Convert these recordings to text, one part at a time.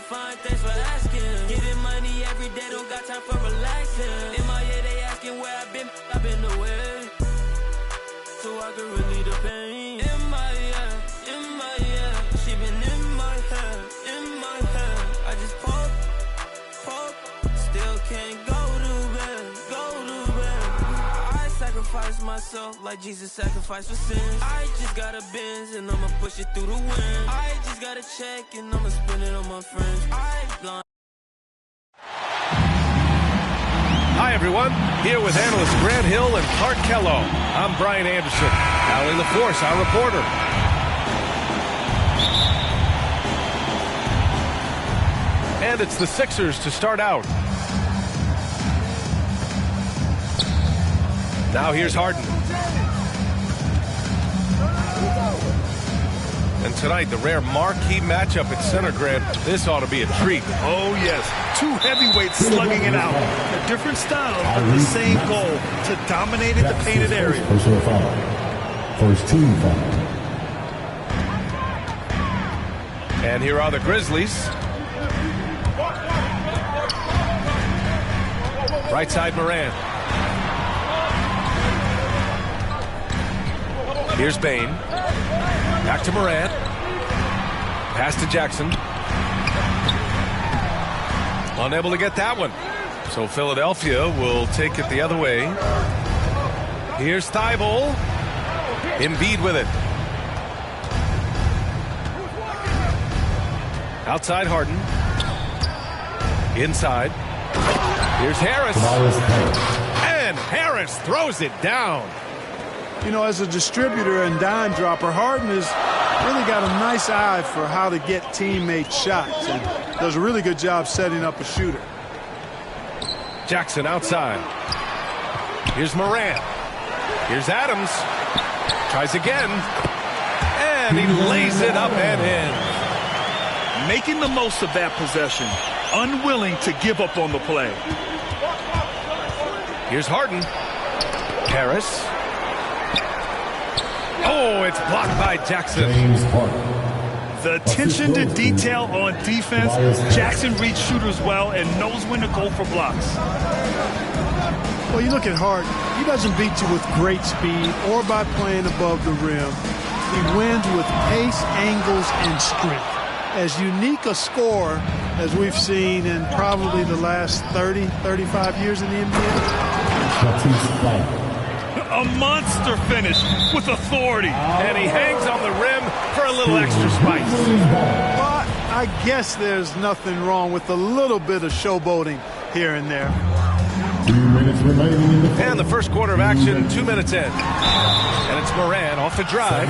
fine, thanks for asking. Getting money every day, don't got time for relaxing. In my head, they asking where I've been away. So I can relieve the pain. In my head, she been in my head. I just pop, still can't go to bed. I sacrifice myself like Jesus sacrificed for sins. I just got a Benz and I'ma push it through the wind. I just got a check and I'ma spend it on my friends. Hi, everyone. Here with analysts Grant Hill and Clark Kello. I'm Brian Anderson. Allie LaForce, our reporter. And it's the Sixers to start out. Now here's Harden. And tonight, the rare marquee matchup at center, Grant. This ought to be a treat. Oh, yes. Two heavyweights slugging it out. A different style, but the same goal, to dominate in the painted area. Personal foul. First team foul. And here are the Grizzlies. Right side, Moran. Here's Bane. Back to Morant. Pass to Jackson. Unable to get that one. So Philadelphia will take it the other way. Here's Thibault. Embiid with it. Outside Harden. Inside. Here's Harris. And Harris throws it down. You know, as a distributor and dime dropper, Harden has really got a nice eye for how to get teammates shots and does a really good job setting up a shooter. Jackson outside. Here's Morant. Here's Adams. Tries again. And he lays it up and in. Making the most of that possession. Unwilling to give up on the play. Here's Harden. Harris. Oh, it's blocked by Jackson. The attention to detail on defense. Jackson reads shooters well and knows when to go for blocks. Well, you look at Harden. He doesn't beat you with great speed or by playing above the rim. He wins with pace, angles, and strength. As unique a scorer as we've seen in probably the last 30, 35 years in the NBA. A monster finish with authority. And he hangs on the rim for a little extra spice. But I guess there's nothing wrong with a little bit of showboating here and there. 2 minutes remaining in the And the first quarter of action, 2 minutes in. And it's Moran off the drive.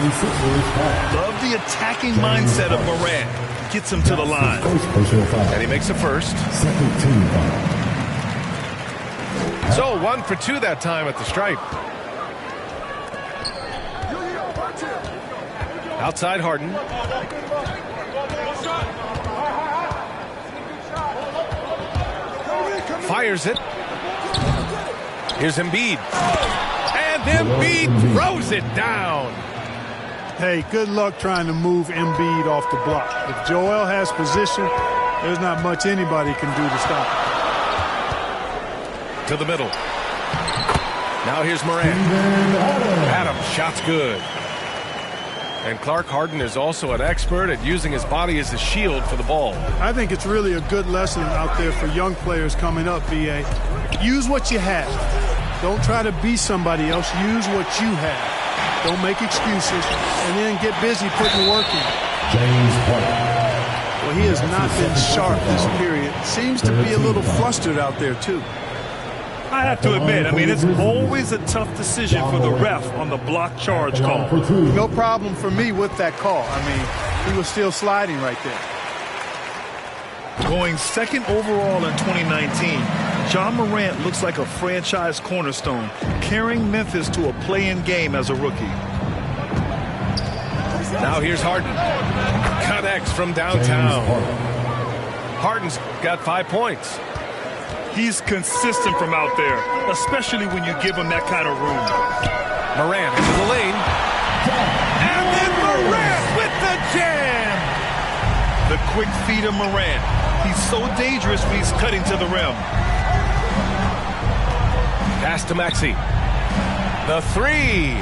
Love the attacking mindset of Moran. Gets him to the line. And he makes the first. Second team foul. So 1 for 2 that time at the stripe. Outside Harden. Fires it. Here's Embiid. And Embiid throws it down. Hey, good luck trying to move Embiid off the block. If Joel has position, there's not much anybody can do to stop it. To the middle. Now here's Moran. Adams, shot's good. And Clark, Harden is also an expert at using his body as a shield for the ball. I think it's really a good lesson out there for young players coming up, B.A. Use what you have. Don't try to be somebody else. Use what you have. Don't make excuses. And then get busy putting work in. James Harden. Well, he has not been sharp this period. Seems to be a little flustered out there, too. I have to admit, it's always a tough decision for the ref on the block charge call. No problem for me with that call. He was still sliding right there. Going second overall in 2019, Ja Morant looks like a franchise cornerstone, carrying Memphis to a play-in game as a rookie. Now here's Harden. Connects from downtown. Harden's got 5 points. He's consistent from out there, especially when you give him that kind of room. Morant into the lane. And then Morant with the jam. The quick feed of Morant He's so dangerous when he's cutting to the rim. Pass to Maxey. The three.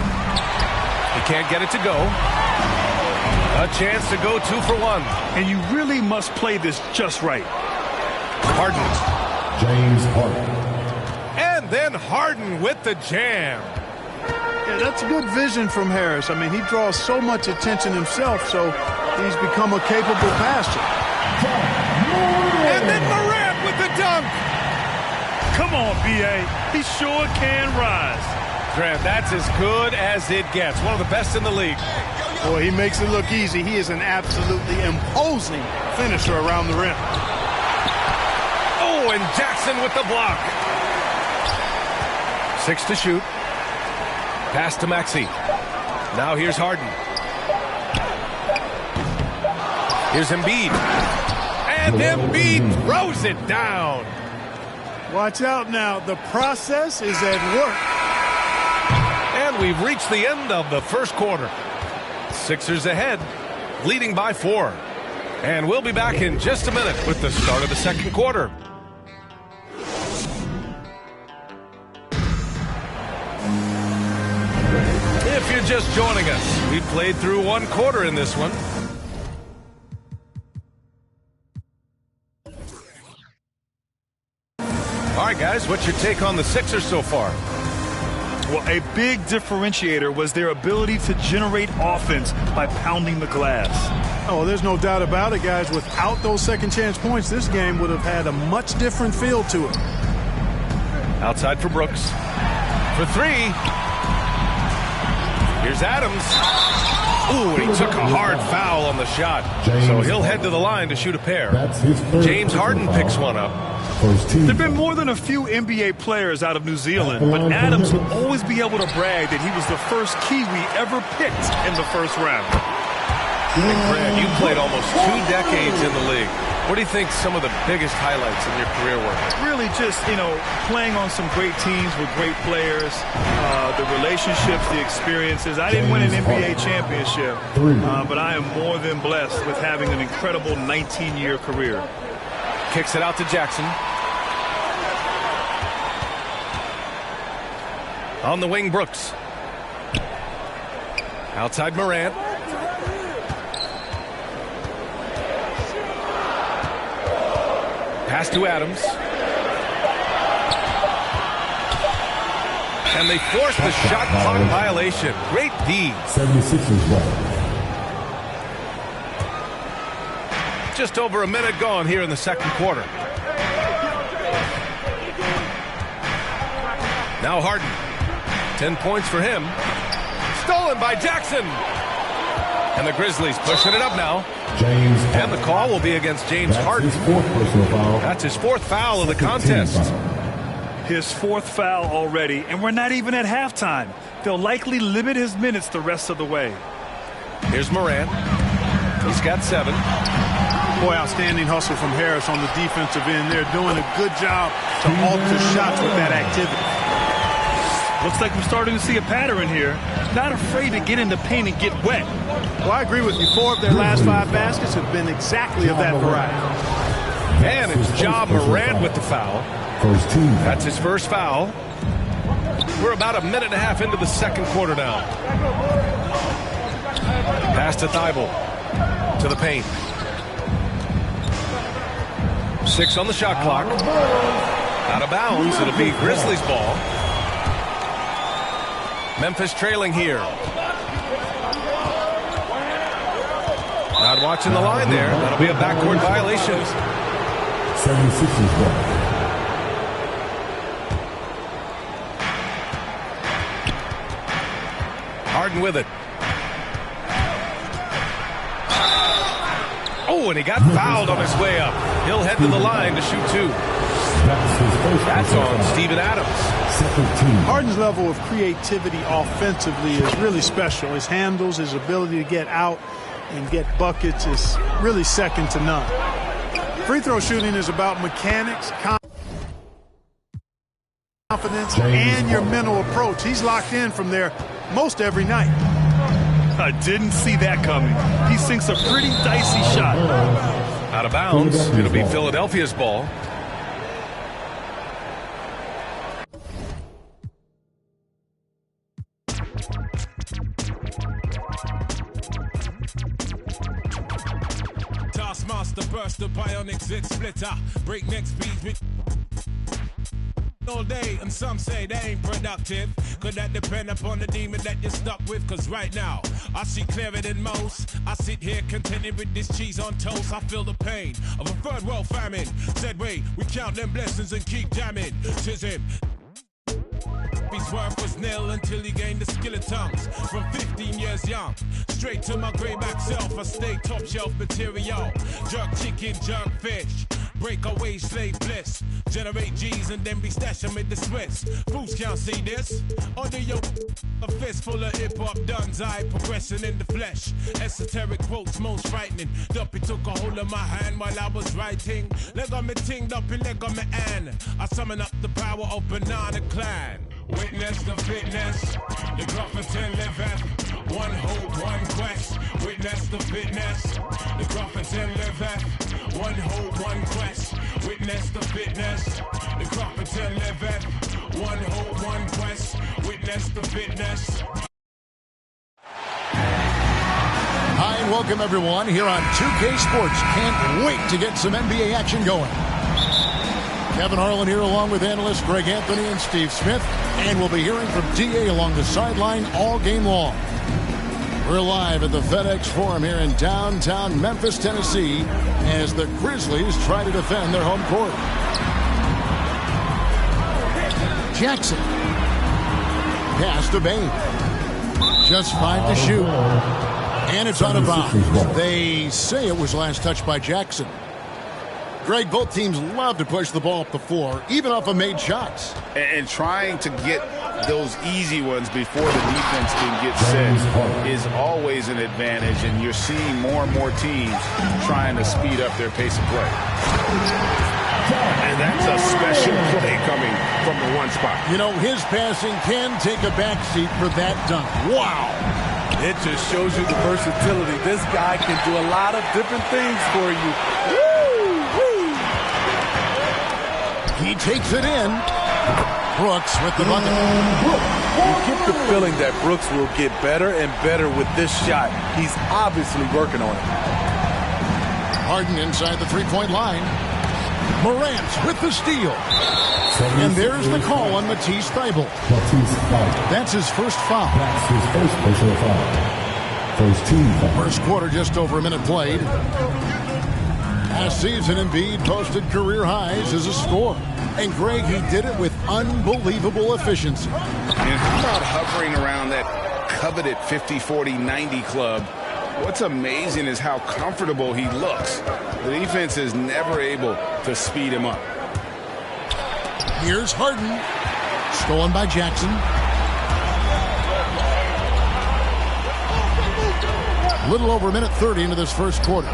He can't get it to go. A chance to go 2 for 1. And you really must play this just right. Harden. James Harden. And then Harden with the jam. Yeah, that's good vision from Harris. I mean, he draws so much attention himself, so he's become a capable passer. And then Morant with the dunk. Come on, B.A. He sure can rise. Grant, that's as good as it gets. One of the best in the league. Boy, he makes it look easy. He is an absolutely imposing finisher around the rim. Oh, and Jackson with the block. 6 to shoot. Pass to Maxey. Now here's Harden. Here's Embiid. And Embiid throws it down. Watch out now. The process is at work. And we've reached the end of the first quarter. Sixers ahead, leading by 4. And we'll be back in just a minute with the start of the second quarter. If you're just joining us, we've played through 1 quarter in this one. All right, guys, what's your take on the Sixers so far? Well, a big differentiator was their ability to generate offense by pounding the glass. Oh, there's no doubt about it, guys. Without those second chance points, this game would have had a much different feel to it. Outside for Brooks. For 3. Here's Adams. Ooh, and he took a hard foul on the shot. So he'll head to the line to shoot a pair. James Harden picks one up. There have been more than a few NBA players out of New Zealand, but Adams will always be able to brag that he was the first Kiwi ever picked in the first round. And Grant, you played almost 2 decades in the league. What do you think some of the biggest highlights in your career were? Really just, playing on some great teams with great players, the relationships, the experiences. I didn't win an NBA championship, but I am more than blessed with having an incredible 19-year career. Kicks it out to Jackson. On the wing, Brooks. Outside Morant. Pass to Adams. And they force the shot clock violation. Great D. 76ers ball. Just over a minute gone here in the second quarter. Now Harden. 10 points for him. Stolen by Jackson. And the Grizzlies pushing it up now. James Harden. And the call will be against James Harden. His 4th personal foul. That's his 4th foul of the contest. His 4th foul already, and we're not even at halftime. They'll likely limit his minutes the rest of the way. Here's Morant. He's got 7. Boy, outstanding hustle from Harris on the defensive end. They're doing a good job to alter shots with that activity. Looks like we're starting to see a pattern here. Not afraid to get in the paint and get wet. Well, I agree with you. 4 of their last 5 baskets have been exactly of that variety. And it's Ja Morant with the foul. First team. That's his first foul. We're about a minute and a half into the second quarter now. Pass to Thibault. To the paint. 6 on the shot clock. Out of bounds. It'll be Grizzlies ball. Memphis trailing here. Not watching the line there. That'll be a backcourt violation. 76ers ball. Harden with it. Oh, and he got fouled on his way up. He'll head to the line to shoot 2. That's on Steven Adams. Harden's level of creativity offensively is really special. His handles, his ability to get out and get buckets is really second to none. Free throw shooting is about mechanics, confidence, and your mental approach. He's locked in from there most every night. I didn't see that coming. He sinks a pretty dicey shot. Out Out of bounds. It'll be Philadelphia's ball. Taskmaster burst the bionic zit splitter. Breakneck speeds with all day, and some say they ain't productive. Could that depend upon the demon that you're stuck with? Cause right now, I see clearer than most. I sit here contented with this cheese on toast. I feel the pain of a third world famine. Said wait, we count them blessings and keep jamming. Tis him. His worth was nil until he gained the skill of tongues. From 15 years young, straight to my grayback self, I stay top shelf material. Jerk chicken, jerk fish, breakaway slave bliss. Generate G's and then be stashing with the Swiss. Fools can't see this. Under your a fistful of hip-hop duns, I progression in the flesh. Esoteric quotes most frightening. Duppy took a hold of my hand while I was writing. Leg on me ting, Duppy leg on me and I summon up the power of Banana Clan. Witness the fitness, the Gruffington liveth. One hope, one quest. Witness the fitness, the Gruffington liveth. One hope, one quest. Witness the fitness, the Gruffington liveth. One hope, one quest. Witness the fitness. Hi and welcome everyone here on 2K Sports. Can't wait to get some NBA action going. Kevin Harlan here along with analysts Greg Anthony and Steve Smith. And we'll be hearing from DA along the sideline all game long. We're live at the FedEx Forum here in downtown Memphis, Tennessee, as the Grizzlies try to defend their home court. Jackson. Pass to Bane. Just 5 to shoot. And it's out of bounds. They say it was last touched by Jackson. Greg, both teams love to push the ball up the floor, even off of made shots. And trying to get those easy ones before the defense can get set is always an advantage, and you're seeing more and more teams trying to speed up their pace of play. And that's a special play coming from the one spot. You know, his passing can take a backseat for that dunk. Wow. It just shows you the versatility. This guy can do a lot of different things for you. He takes it in. Brooks with the bucket. You get the feeling that Brooks will get better and better with this shot. He's obviously working on it. Harden inside the three-point line. Morant with the steal. And there's the call on Matisse Thybulle. That's his first foul. That's his first personal foul. First team foul. First quarter, just over a minute played. Last season, Embiid posted career highs as a scorer. And Greg, he did it with unbelievable efficiency. And how about hovering around that coveted 50-40-90 club? What's amazing is how comfortable he looks. The defense is never able to speed him up. Here's Harden. Stolen by Jackson. A little over a minute 30 into this first quarter.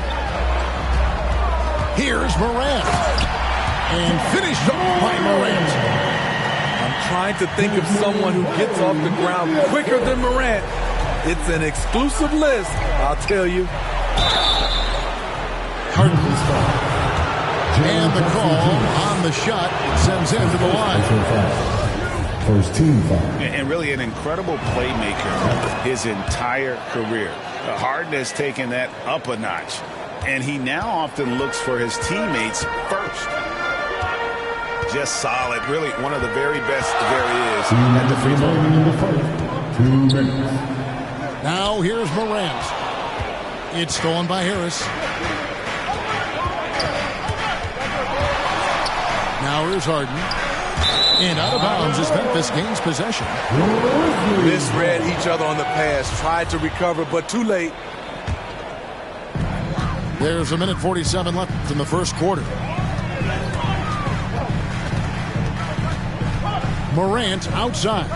Here's Morant. And finished off by Morant. I'm trying to think of someone who gets off the ground quicker than Morant. It's an exclusive list, I'll tell you. Harden's foul. And the call on the shot, it sends him to the line. First team foul. And really an incredible playmaker his entire career. Harden has taken that up a notch. And he now often looks for his teammates first. Just solid. Really one of the very best there is at the free throw line. 2 minutes. Now here's Morant. It's stolen by Harris. Now here's Harden. And out of bounds as Memphis gains possession. Misread each other on the pass. Tried to recover, but too late. There's a minute 47 left in the first quarter. Morant outside.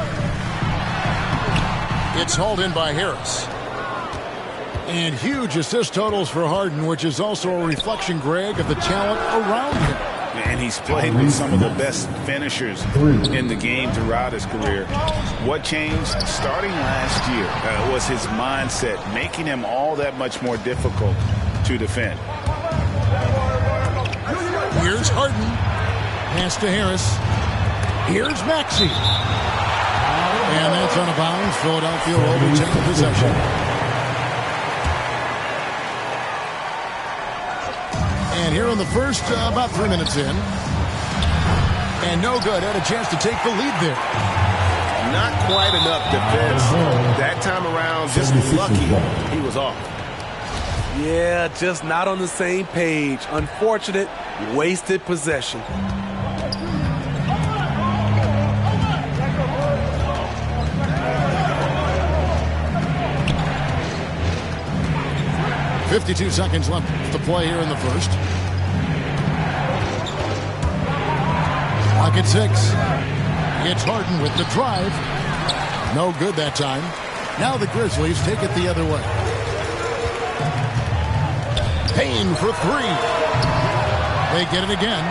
It's hauled in by Harris. And huge assist totals for Harden, which is also a reflection, Greg, of the talent around him. And he's played with some of the best finishers in the game throughout his career. What changed starting last year was his mindset, making him all that much more difficult to defend. Harden. Pass to Harris. Here's Maxey. And that's out of bounds. Philadelphia will retain possession. And here in the first, about 3 minutes in. And no good. Had a chance to take the lead there. Not quite enough defense. That time around, just lucky he was off. Yeah, just not on the same page. Unfortunate, wasted possession. .52 seconds left to play here in the first. Clock at 6. It's Harden with the drive. No good that time. Now the Grizzlies take it the other way. Payne for 3. They get it again.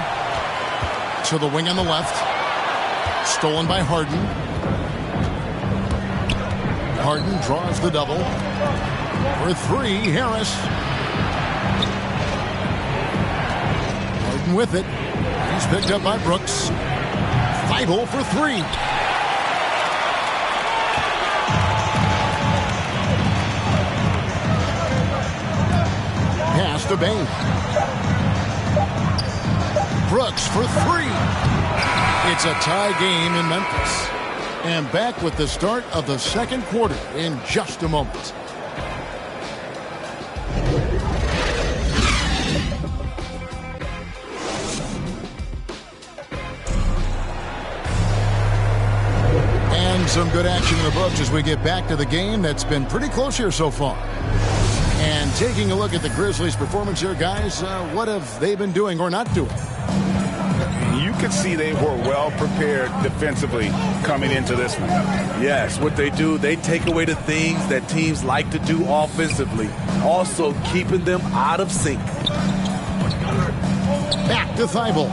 To the wing on the left. Stolen by Harden. Harden draws the double. For 3, Harris. Harden with it. He's picked up by Brooks. Thibault for 3. Pass to Bane. Brooks for 3. It's a tie game in Memphis. And back with the start of the second quarter in just a moment. Some good action in the books as we get back to the game that's been pretty close here so far. And taking a look at the Grizzlies' performance here, guys, what have they been doing or not doing? You could see they were well prepared defensively coming into this one. Yes, what they do, they take away the things that teams like to do offensively, also keeping them out of sync. Back to Thibault.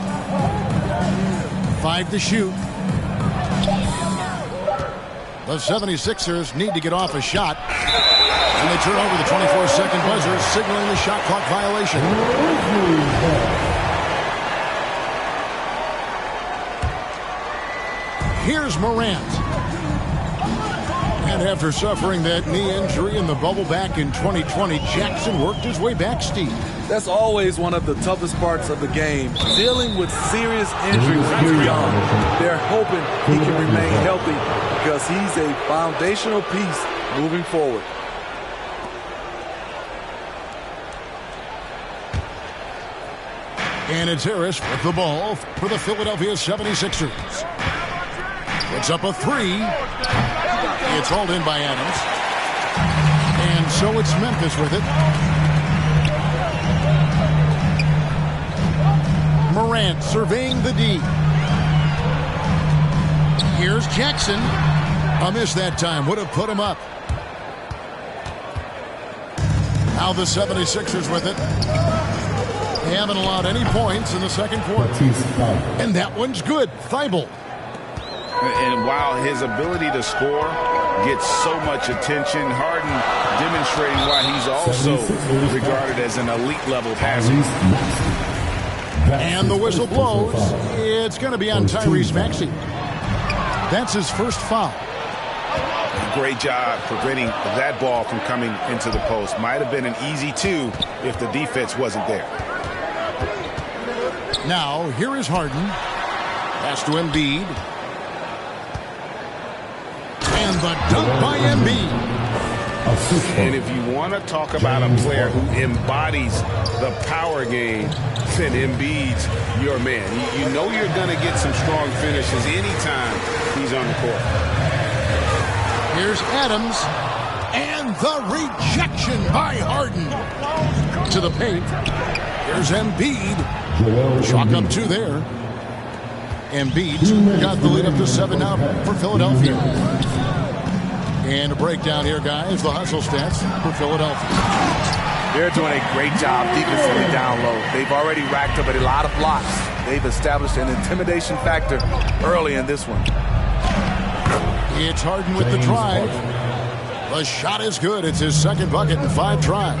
5 to shoot. The 76ers need to get off a shot. And they turn over the 24-second buzzer, signaling the shot clock violation. Here's Morant. And after suffering that knee injury in the bubble back in 2020, Jackson worked his way back, Steve. That's always one of the toughest parts of the game, dealing with serious injuries early on. They're hoping he can remain healthy because he's a foundational piece moving forward. And it's Harris with the ball for the Philadelphia 76ers. It's up a 3. It's hauled in by Adams. And so it's Memphis with it. Morant surveying the D. Here's Jackson. A miss that time. Would have put him up. Now the 76ers with it. They haven't allowed any points in the second quarter. And that one's good. Thibault. And while his ability to score gets so much attention, Harden demonstrating why he's also regarded as an elite level passer. And the whistle blows. It's going to be on Tyrese Maxey. That's his first foul. Great job preventing that ball from coming into the post. Might have been an easy 2 if the defense wasn't there. Now, here is Harden. Pass to Embiid. And the dunk by Embiid. And if you want to talk about a player who embodies the power game, then Embiid's your man. You know you're going to get some strong finishes anytime he's on the court. Here's Adams. And the rejection by Harden. To the paint. Here's Embiid. Chalk up 2 there. Embiid got the lead up to 7 now for Philadelphia. And a breakdown here, guys. The hustle stats for Philadelphia. They're doing a great job defensively down low. They've already racked up a lot of blocks. They've established an intimidation factor early in this one. It's Harden with the drive. The shot is good. It's his second bucket in 5 tries.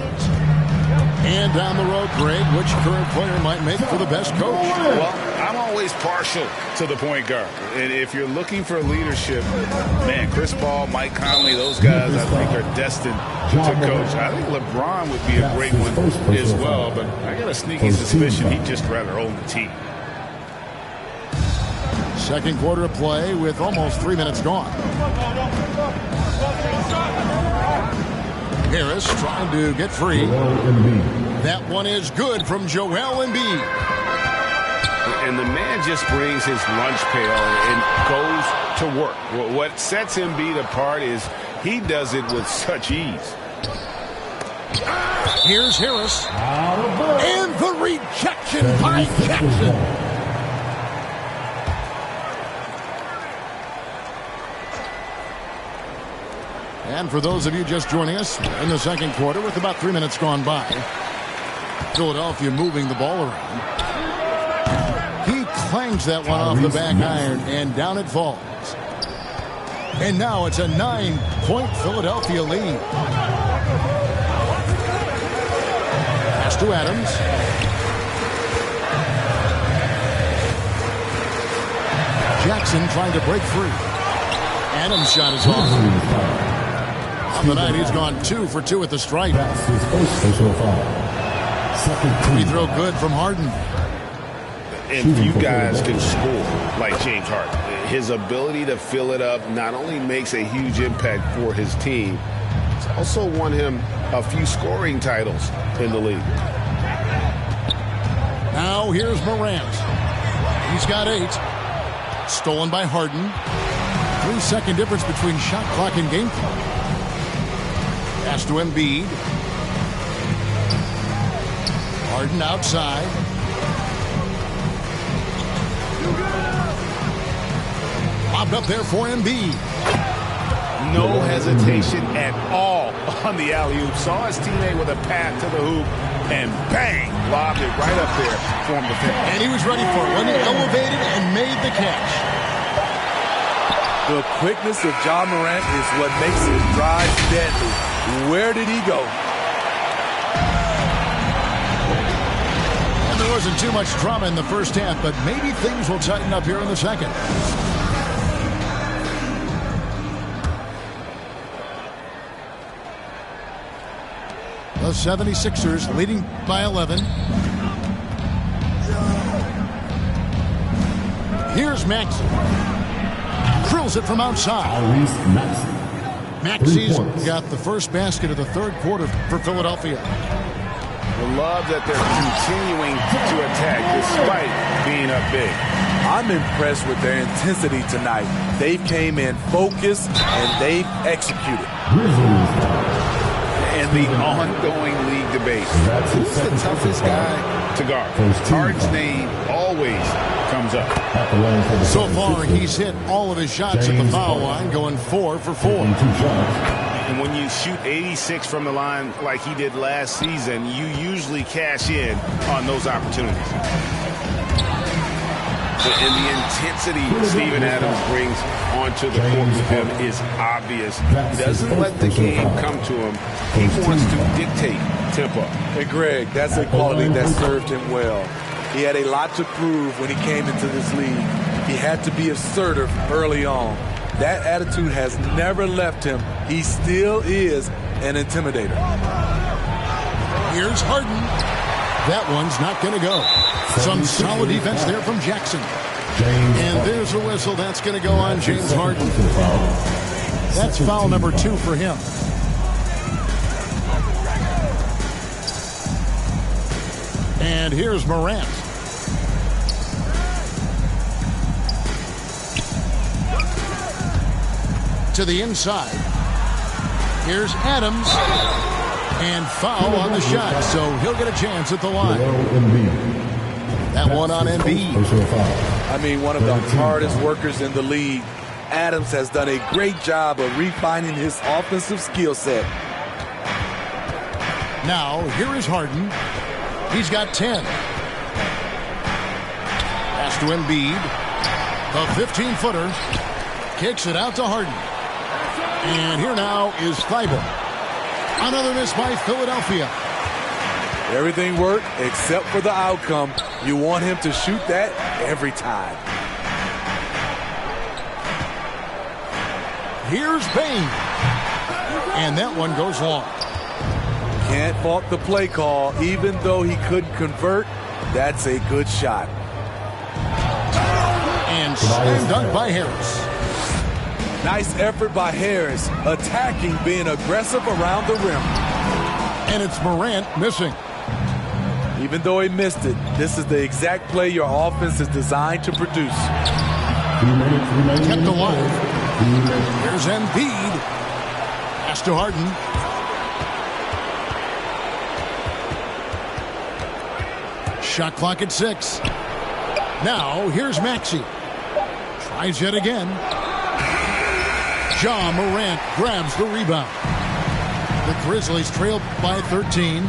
And down the road, Greg, which current player might make for the best coach? Well, I'm always partial to the point guard. And if you're looking for leadership, man, Chris Paul, Mike Conley, those guys I think are destined to coach. I think LeBron would be a great one as well, but I got a sneaky suspicion he'd just rather own the team. Second quarter of play with almost 3 minutes gone. Harris trying to get free. That one is good from Joel Embiid. And the man just brings his lunch pail and goes to work. What sets Embiid apart is he does it with such ease. Here's Harris. And the rejection by Jackson. And for those of you just joining us in the second quarter with about 3 minutes gone by, Philadelphia moving the ball around. He clangs that one off the back iron, and down it falls. And now it's a 9-point Philadelphia lead. Pass to Adams. Jackson trying to break free. Adams' shot is off. On the night, he's gone 2 for 2 at the stripe. Free throw good from Harden. And few guys can score like James Harden. His ability to fill it up not only makes a huge impact for his team, it's also won him a few scoring titles in the league. Now here's Morant. He's got 8. Stolen by Harden. 3-second difference between shot clock and game clock. Pass to Embiid. Harden outside. Lobbed up there for Embiid. No hesitation at all on the alley-oop. Saw his teammate with a path to the hoop, and bang, lobbed it right up there for him to pick. And he was ready for it when he elevated and made the catch. The quickness of Ja Morant is what makes his drive deadly. Where did he go? And there wasn't too much drama in the first half, but maybe things will tighten up here in the second. The 76ers leading by 11. Here's Maxey. Drills it from outside. Maxey's got the first basket of the third quarter for Philadelphia. I love that they're continuing to attack despite being up big. I'm impressed with their intensity tonight. They came in focused and they've executed. And the ongoing league debate. Who's the toughest guy to guard? Harden's name always comes up. So far, he's hit all of his shots at the foul line, going 4 for 4. And when you shoot 86 from the line like he did last season, you usually cash in on those opportunities. And the intensity Steven Adams brings onto the court with him is obvious. He doesn't let the game come to him. He wants to dictate tempo. Hey, Greg, that's a quality that served him well. He had a lot to prove when he came into this league. He had to be assertive early on. That attitude has never left him. He still is an intimidator. Here's Harden. That one's not going to go. Some solid defense there from Jackson. And there's a whistle. That's going to go on James Harden. That's foul number 2 for him. And here's Morant. To the inside. Here's Adams. And foul on the shot, so he'll get a chance at the line. That one on Embiid. I mean, one of the hardest workers in the league. Adams has done a great job of refining his offensive skill set. Now, here is Harden. He's got 10. Pass to Embiid. The 15-footer. Kicks it out to Harden. And here now is Thibault. Another miss by Philadelphia. Everything worked except for the outcome. You want him to shoot that every time. Here's Bane. And that one goes long. Can't fault the play call. Even though he couldn't convert, that's a good shot. And slam dunk by Harris. Nice effort by Harris, attacking, being aggressive around the rim. And it's Morant missing. Even though he missed it, this is the exact play your offense is designed to produce. Kept alive. Here's Embiid. Pass to Harden. Shot clock at 6. Now here's Maxey. Tries yet again. Ja Morant grabs the rebound. The Grizzlies trail by 13.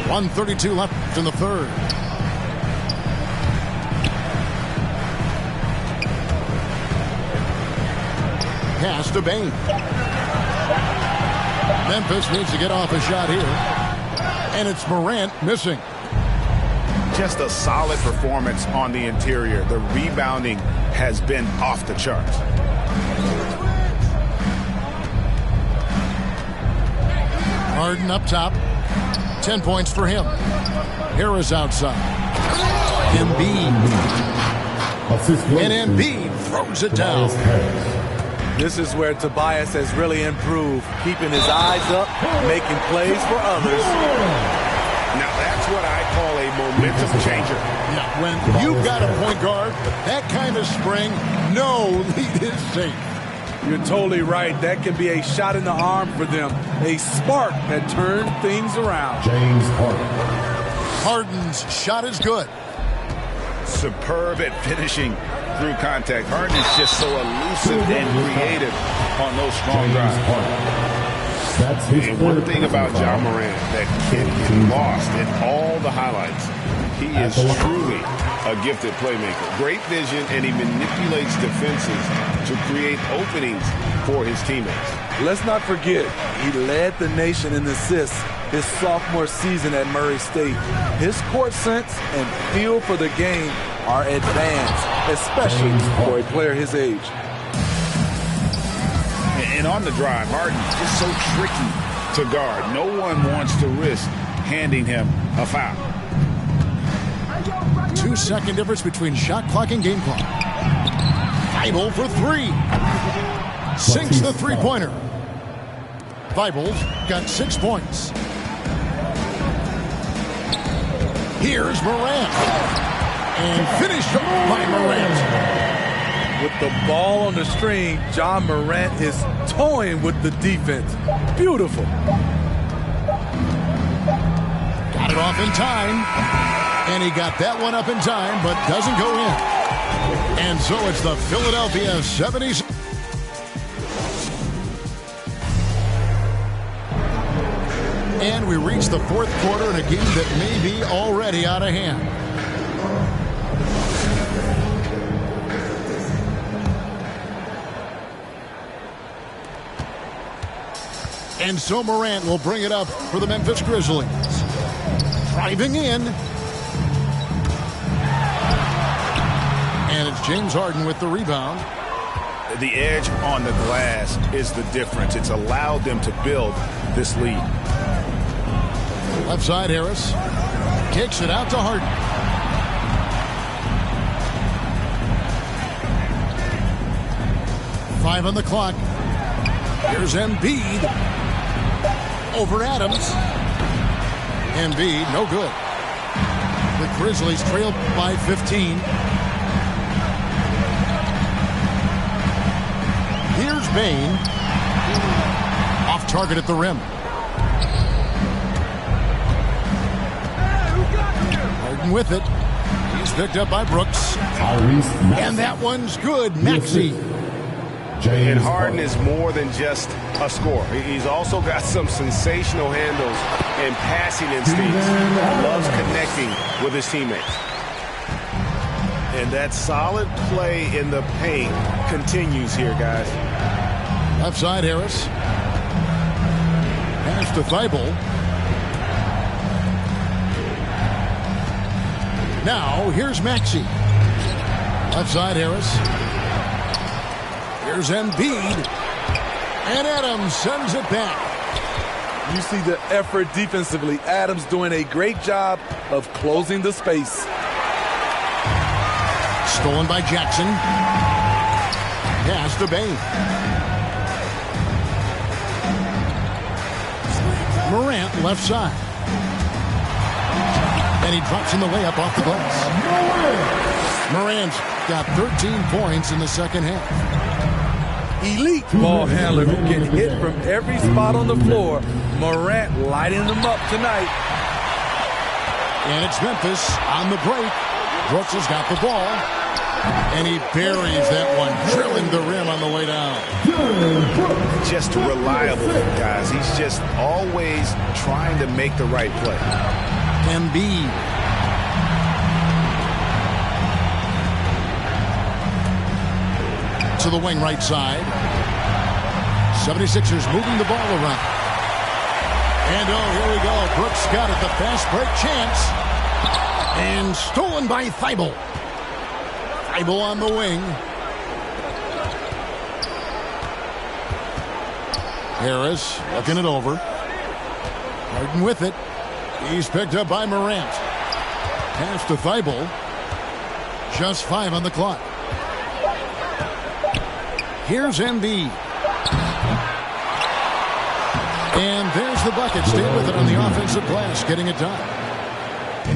.132 left in the third. Pass to Bane. Memphis needs to get off a shot here. And it's Morant missing. Just a solid performance on the interior. The rebounding has been off the charts. Harden up top. 10 points for him. Harris outside. Embiid. And Embiid throws it down. This is where Tobias has really improved, keeping his eyes up, making plays for others. Now that's what I call a momentum changer. Yeah, when you've got a point guard, that kind of spring, no lead is safe. You're totally right. That can be a shot in the arm for them. A spark that turns things around. James Harden. Harden's shot is good. Superb at finishing through contact. Harden is just so elusive and creative on those strong drives. And one thing about Ja Morant that can't get lost in all the highlights, he is truly a gifted playmaker. Great vision, and he manipulates defenses to create openings for his teammates. Let's not forget, he led the nation in assists his sophomore season at Murray State. His court sense and feel for the game are advanced, especially for a player his age. And on the drive, Harden is so tricky to guard. No one wants to risk handing him a foul. 2-second difference between shot clock and game clock. Thibault for 3. Sinks the three-pointer. Thibault's got 6 points. Here's Morant. And finished by Morant. With the ball on the string, Ja Morant is toying with the defense. Beautiful. Got it off in time. And he got that one up in time, but doesn't go in. And so it's the Philadelphia 76ers. And we reach the fourth quarter in a game that may be already out of hand. And so Morant will bring it up for the Memphis Grizzlies. Driving in. And it's James Harden with the rebound. The edge on the glass is the difference. It's allowed them to build this lead. Left side, Harris. Kicks it out to Harden. Five on the clock. Here's Embiid. Over Adams. Embiid, no good. The Grizzlies trail by 15. Here's Bane. Off target at the rim. Harden with it. He's picked up by Brooks. And that one's good. Maxey. And Harden is more than just a scorer. He's also got some sensational handles and passing instincts. Loves connecting with his teammates. And that solid play in the paint continues here, guys. Left side, Harris. Pass to Thibault. Now, here's Maxey. Left side, Harris. Here's Embiid. And Adams sends it back. You see the effort defensively. Adams doing a great job of closing the space. Stolen by Jackson. Pass to Bane. Morant, left side. And he drops in the layup off the glass. Morant got 13 points in the second half. Elite ball handler who can hit from every spot on the floor. Morant lighting them up tonight. And it's Memphis on the break. Brooks has got the ball. And he buries that one, drilling the rim on the way down. Just reliable, guys. He's just always trying to make the right play. Embiid. To the wing right side. 76ers moving the ball around. And oh, here we go. Brooks got it. The fast break chance. And stolen by Thibault. Thibault on the wing. Harris looking it over. Harden with it. He's picked up by Morant. Pass to Thibault. Just 5 on the clock. Here's Embiid. And there's the bucket. Stay with it on the offensive glass, getting it done.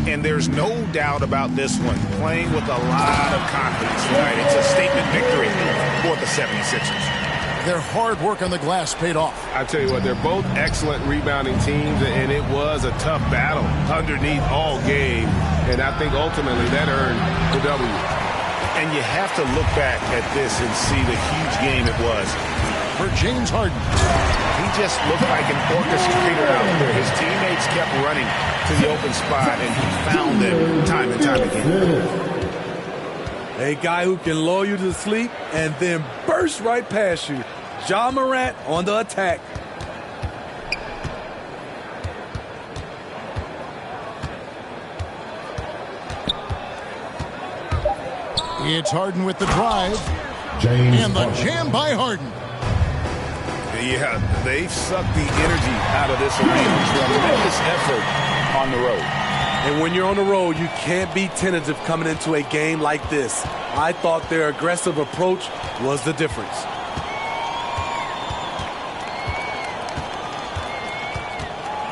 And there's no doubt about this one. Playing with a lot of confidence tonight. It's a statement victory for the 76ers. Their hard work on the glass paid off. I tell you what, they're both excellent rebounding teams, and it was a tough battle underneath all game. And I think ultimately that earned the W. And you have to look back at this and see the huge game it was. For James Harden. He just looked like an orchestrator out there. His teammates kept running to the open spot, and he found them time and time again. A guy who can lull you to sleep and then burst right past you. Ja Morant on the attack. It's Harden with the drive. And the jam by Harden. Yeah, they've sucked the energy out of this arena. Tremendous effort on the road. And when you're on the road, you can't be tentative coming into a game like this. I thought their aggressive approach was the difference.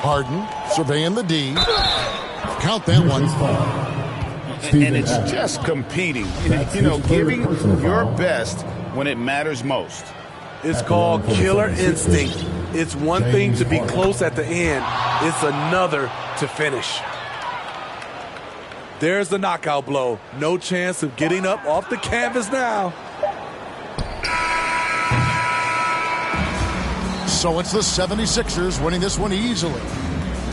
Harden surveying the D. Count that one. And it's just competing. You know, giving your best when it matters most. It's called killer instinct. It's one thing to be close at the end. It's another to finish. There's the knockout blow. No chance of getting up off the canvas now. So it's the 76ers winning this one easily.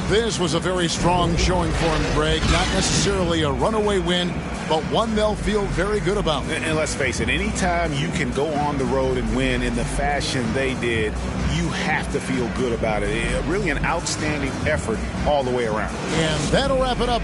This was a very strong showing for him, Greg. Not necessarily a runaway win, but one they'll feel very good about. And let's face it, anytime you can go on the road and win in the fashion they did, you have to feel good about it. Really an outstanding effort all the way around. And that'll wrap it up.